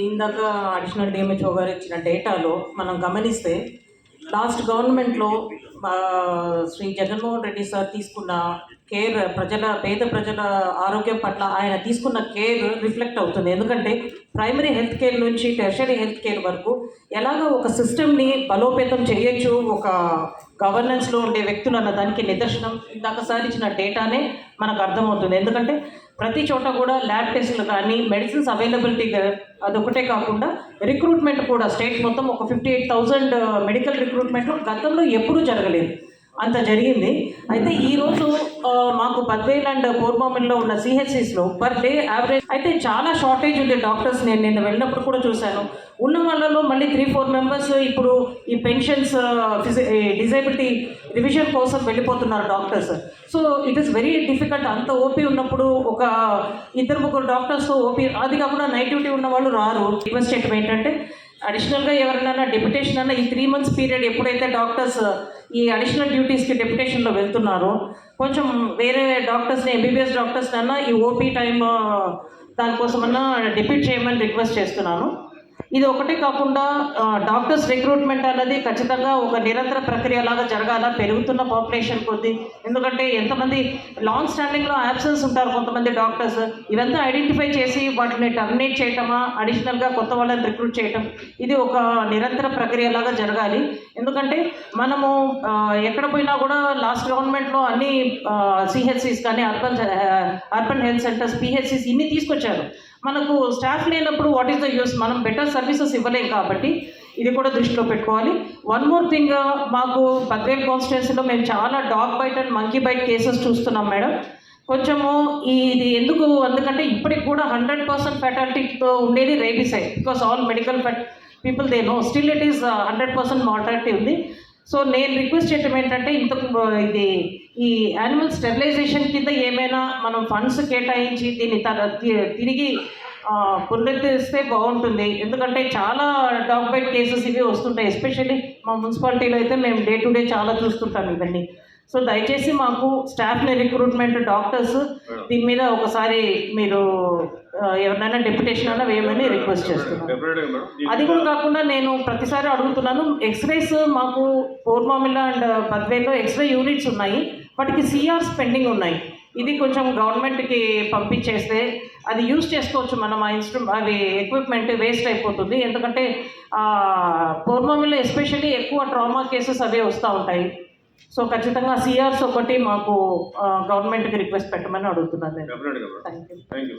ఇందాక additional DMHO గారు ఇచ్చిన డేటాలో మనం గమనిస్తే లాస్ట్ గవర్నమెంట్లో శ్రీ జగన్మోహన్ రెడ్డి సార్ తీసుకున్న కేర్ పేద ప్రజల ఆరోగ్యం పట్ల ఆయన తీసుకున్న కేర్ రిఫ్లెక్ట్ అవుతుంది. ఎందుకంటే ప్రైమరీ హెల్త్ కేర్ నుంచి టెర్షరీ హెల్త్ కేర్ వరకు ఎలాగ ఒక సిస్టమ్ని బలోపేతం చేయొచ్చు ఒక గవర్నెన్స్లో ఉండే వ్యక్తులు అన్న దానికి నిదర్శనం ఇందాక సార్ ఇచ్చిన డేటానే మనకు అర్థమవుతుంది. ఎందుకంటే ప్రతి చోట కూడా ల్యాబ్ టెస్టులు కానీ మెడిసిన్స్ అవైలబిలిటీ అదొకటే కాకుండా రిక్రూట్మెంట్ కూడా స్టేట్ మొత్తం ఒక 58,000 మెడికల్ రిక్రూట్మెంట్ గతంలో ఎప్పుడూ జరగలేదు, అంత జరిగింది. అయితే ఈరోజు మాకు బద్వేల్ అండ్ పూర్వమిల్లో ఉన్న సిహెచ్సిస్లో పర్ డే యావరేజ్ అయితే చాలా షార్టేజ్ ఉంది డాక్టర్స్. నేను వెళ్ళినప్పుడు కూడా చూశాను. ఉన్న వాళ్ళలో మళ్ళీ 3-4 మెంబర్స్ ఇప్పుడు ఈ పెన్షన్స్ డిజేబిలిటీ రివిజన్ కోసం వెళ్ళిపోతున్నారు doctors. So it is very difficult. అంత ఓపీ ఉన్నప్పుడు ఒక 2-3 డాక్టర్స్ ఓపీ, అది కాకుండా నైట్ డ్యూటీ ఉన్న వాళ్ళు రారు. రిక్వెస్ట్ చేయడం ఏంటంటే అడిషనల్గా ఎవరినైనా డెప్యుటేషన్ అన్న ఈ 3 months పీరియడ్ ఎప్పుడైతే డాక్టర్స్ ఈ అడిషనల్ డ్యూటీస్కి డెప్యుటేషన్లో వెళ్తున్నారో కొంచెం వేరే డాక్టర్స్ని ఎంబీబీఎస్ డాక్టర్స్ని అన్నా ఈ ఓపీ టైం దానికోసమన్నా డెప్యూట్ చేయమని రిక్వెస్ట్ చేస్తున్నాను. ఇది ఒకటే కాకుండా డాక్టర్స్ రిక్రూట్మెంట్ అన్నది ఖచ్చితంగా ఒక నిరంతర ప్రక్రియలాగా జరగాల, పెరుగుతున్న పాపులేషన్ కొద్దీ. ఎందుకంటే ఎంతమంది లాంగ్ స్టాండింగ్లో యాబ్సెన్స్ ఉంటారు కొంతమంది డాక్టర్స్, ఇవంతా ఐడెంటిఫై చేసి వాటిని టర్మినేట్ చేయటమా, అడిషనల్గా కొత్త వాళ్ళని రిక్రూట్ చేయటం, ఇది ఒక నిరంతర ప్రక్రియలాగా జరగాలి. ఎందుకంటే మనము ఎక్కడ పోయినా కూడా లాస్ట్ గవర్నమెంట్లో అన్ని సిహెచ్సిస్ కానీ అర్బన్ హెల్త్ సెంటర్స్ పిహెచ్సిస్ ఇన్ని తీసుకొచ్చారు. మనకు స్టాఫ్ లేనప్పుడు వాట్ ఈస్ ద యూస్? మనం బెటర్ సర్వీసెస్ ఇవ్వలేం కాబట్టి ఇది కూడా దృష్టిలో పెట్టుకోవాలి. వన్ మోర్ థింగ్, మాకు బద్వేల్ కాన్స్టిట్యున్సీలో మేము చాలా dog bite and monkey bite cases చూస్తున్నాం మేడం. కొంచెము ఇది ఎందుకంటే ఇప్పటికి కూడా 100% ఫెటాలిటీతో ఉండేది రేబిసైడ్. Because all medical people they know still it is 100% mortality ఉంది. సో నేను రిక్వెస్ట్ చేయటం ఏంటంటే ఇది ఈ యానిమల్ స్టెరిలైజేషన్ కింద ఏమైనా మనం ఫండ్స్ కేటాయించి దీన్ని తిరిగి పునరుద్ధరిస్తే బాగుంటుంది. ఎందుకంటే చాలా డాగ్ బైట్ కేసెస్ ఇవి వస్తుంటాయి. ఎస్పెషల్లీ మా మున్సిపాలిటీలో అయితే మేము డే టు డే చాలా చూస్తుంటాం ఇవన్నీ. సో దయచేసి మాకు స్టాఫ్ని రిక్రూట్మెంట్ డాక్టర్స్ దీని మీద ఒకసారి మీరు ఎవరినైనా డెప్యుటేషన్ అన్నా వేయమని రిక్వెస్ట్ చేస్తున్నాను. అది కూడా కాకుండా నేను ప్రతిసారి అడుగుతున్నాను, ఎక్స్రేస్ మాకు పూర్వమిల్లా అండ్ బద్వేల్లో ఎక్స్రే యూనిట్స్ ఉన్నాయి, వాటికి సిఆర్స్ పెండింగ్ ఉన్నాయి. ఇది కొంచెం గవర్నమెంట్కి పంపించేస్తే అది యూజ్ చేసుకోవచ్చు. మనం అవి ఎక్విప్మెంట్ వేస్ట్ అయిపోతుంది. ఎందుకంటే పూర్వమిల్లో ఎస్పెషల్లీ ఎక్కువ ట్రామా కేసెస్ అవే వస్తూ ఉంటాయి. సో ఖచ్చితంగా సిఆర్స్ ఒకటి మాకు గవర్నమెంట్కి రిక్వెస్ట్ పెట్టమని అడుగుతున్నాను. Thank you.